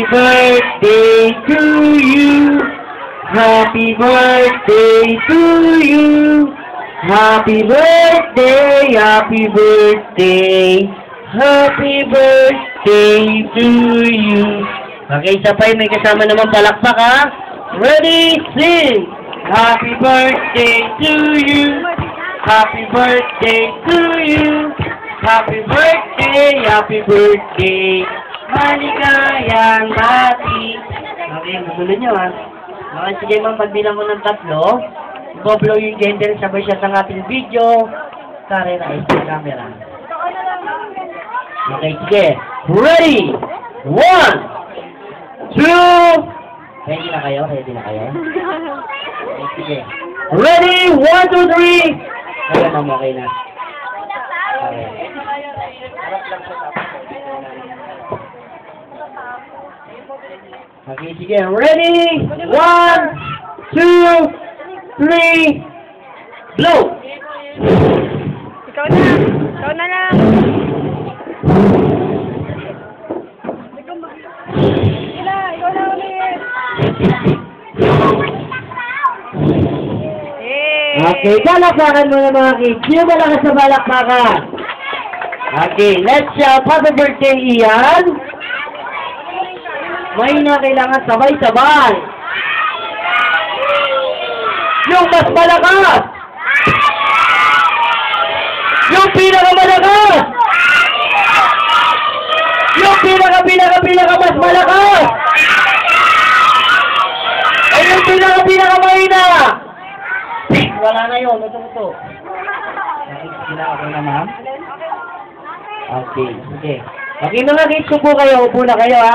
Happy birthday to you. Happy birthday to you. Happy birthday, happy birthday. Happy birthday to you. Okay, sabay may kasama naman palakpak ha. Ready, sing. Happy birthday to you. Happy birthday to you. Happy birthday, happy birthday. Maligayang bati. Okay, gusto nyo ha. Okay, sige ma'am, pagbilang ko ng 3, i-blow yung gender, sabay siya ng ating video. Kare-rise sa camera. Okay, sige. Ready! 1, 2. Ready na kayo? Ready na kayo? Okay, sige. Ready! 1, 2, 3. Kaya na, okay na. Okay. Okay, sige. Ready? 1, 2, 3. Blow! Ikaw na! Ikaw na lang! Ikaw na ulit! Okay, balakbakan mo na mga kids. Sino malakas sa balakbakan? Okay, let's shout happy birthday, Ian. May na kailangan sabay-sabay. Yung mas malakas! Yung pinakamalakas! Yung pinaka mas malakas! Ay, yung pinakamahina! Wala na yun, ito. Okay, sige na, okay na ma'am? Okay, sige. Okay mga kids, upo na kayo ha.